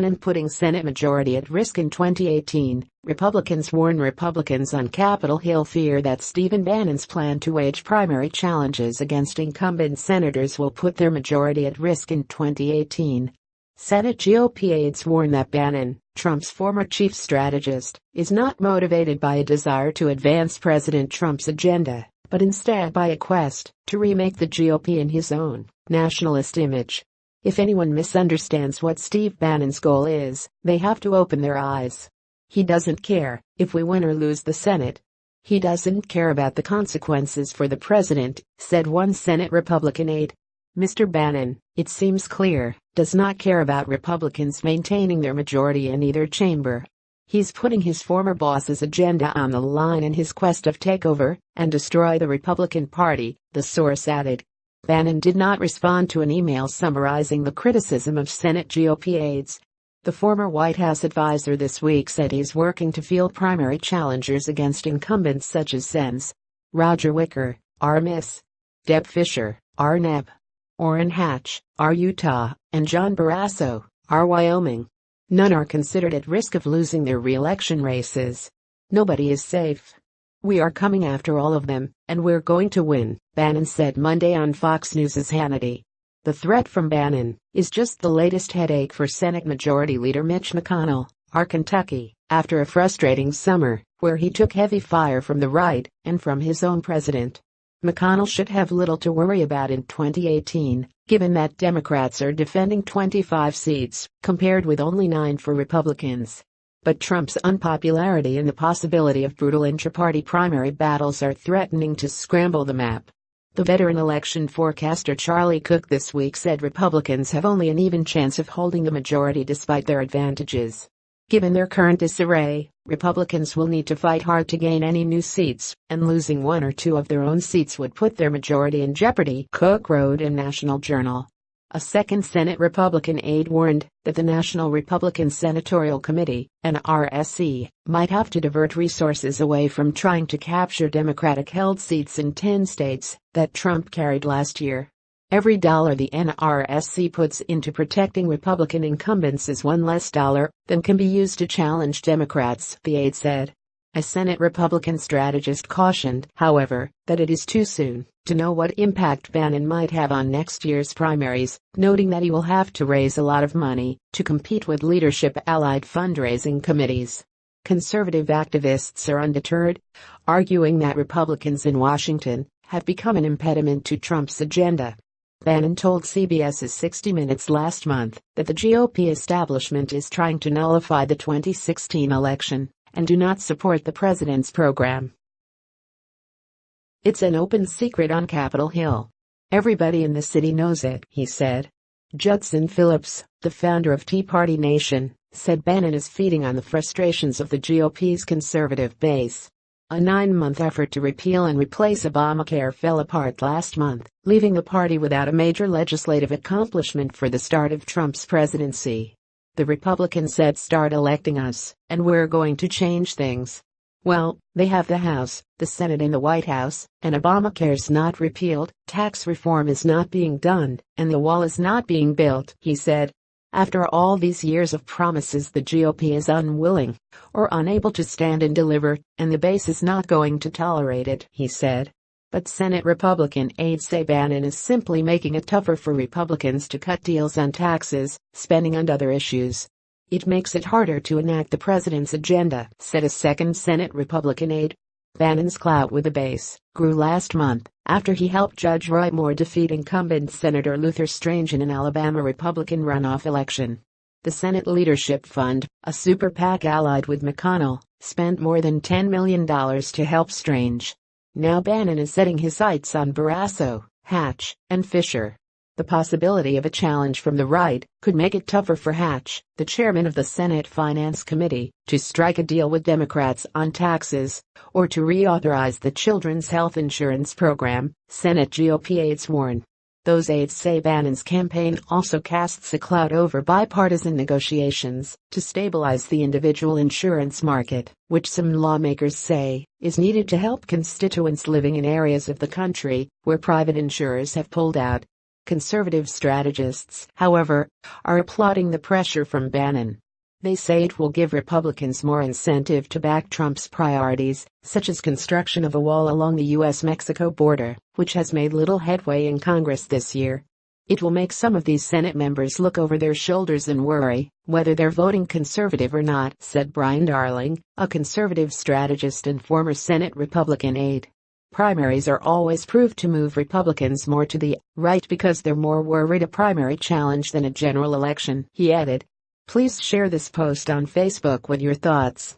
Bannon putting Senate majority at risk in 2018. Republicans warn Republicans on Capitol Hill fear that Stephen Bannon's plan to wage primary challenges against incumbent senators will put their majority at risk in 2018. Senate GOP aides warn that Bannon, Trump's former chief strategist, is not motivated by a desire to advance President Trump's agenda, but instead by a quest to remake the GOP in his own nationalist image. If anyone misunderstands what Steve Bannon's goal is, they have to open their eyes. He doesn't care if we win or lose the Senate. He doesn't care about the consequences for the president, said one Senate Republican aide. Mr. Bannon, it seems clear, does not care about Republicans maintaining their majority in either chamber. He's putting his former boss's agenda on the line in his quest to take over and destroy the Republican Party, the source added. Bannon did not respond to an email summarizing the criticism of Senate GOP aides. The former White House advisor this week said he's working to field primary challengers against incumbents such as Sens. Roger Wicker, R. Miss. Deb Fischer, R. Neb. Orrin Hatch, R. Utah, and John Barrasso, R. Wyoming. None are considered at risk of losing their re-election races. Nobody is safe. We are coming after all of them, and we're going to win, Bannon said Monday on Fox News' Hannity. The threat from Bannon is just the latest headache for Senate Majority Leader Mitch McConnell, R. Kentucky, after a frustrating summer where he took heavy fire from the right and from his own president. McConnell should have little to worry about in 2018, given that Democrats are defending 25 seats, compared with only 9 for Republicans. But Trump's unpopularity and the possibility of brutal intra-party primary battles are threatening to scramble the map. The veteran election forecaster Charlie Cook this week said Republicans have only an even chance of holding the majority despite their advantages. Given their current disarray, Republicans will need to fight hard to gain any new seats, and losing 1 or 2 of their own seats would put their majority in jeopardy, Cook wrote in National Journal. A second Senate Republican aide warned that the National Republican Senatorial Committee, NRSC, might have to divert resources away from trying to capture Democratic-held seats in 10 states that Trump carried last year. Every dollar the NRSC puts into protecting Republican incumbents is one less dollar than can be used to challenge Democrats, the aide said. A Senate Republican strategist cautioned, however, that it is too soon to know what impact Bannon might have on next year's primaries, noting that he will have to raise a lot of money to compete with leadership-allied fundraising committees. Conservative activists are undeterred, arguing that Republicans in Washington have become an impediment to Trump's agenda. Bannon told CBS's 60 Minutes last month that the GOP establishment is trying to nullify the 2016 election and do not support the president's program. It's an open secret on Capitol Hill. Everybody in the city knows it, he said. Judson Phillips, the founder of Tea Party Nation, said Bannon is feeding on the frustrations of the GOP's conservative base. A 9-month effort to repeal and replace Obamacare fell apart last month, leaving the party without a major legislative accomplishment for the start of Trump's presidency. The Republicans said, "Start electing us, and we're going to change things." Well, they have the House, the Senate and the White House, and Obamacare's not repealed, tax reform is not being done, and the wall is not being built, he said. After all these years of promises, the GOP is unwilling or unable to stand and deliver, and the base is not going to tolerate it, he said. But Senate Republican aides say Bannon is simply making it tougher for Republicans to cut deals on taxes, spending and other issues. It makes it harder to enact the president's agenda, said a second Senate Republican aide. Bannon's clout with the base grew last month after he helped Judge Roy Moore defeat incumbent Senator Luther Strange in an Alabama Republican runoff election. The Senate Leadership Fund, a super PAC allied with McConnell, spent more than $10 million to help Strange. Now Bannon is setting his sights on Barrasso, Hatch, and Fischer. The possibility of a challenge from the right could make it tougher for Hatch, the chairman of the Senate Finance Committee, to strike a deal with Democrats on taxes or to reauthorize the Children's Health Insurance Program, Senate GOP aides warn. Those aides say Bannon's campaign also casts a cloud over bipartisan negotiations to stabilize the individual insurance market, which some lawmakers say is needed to help constituents living in areas of the country where private insurers have pulled out. Conservative strategists, however, are applauding the pressure from Bannon. They say it will give Republicans more incentive to back Trump's priorities, such as construction of a wall along the U.S.-Mexico border, which has made little headway in Congress this year. It will make some of these Senate members look over their shoulders and worry whether they're voting conservative or not, said Brian Darling, a conservative strategist and former Senate Republican aide. Primaries are always proved to move Republicans more to the right because they're more worried a primary challenge than a general election, he added. Please share this post on Facebook with your thoughts.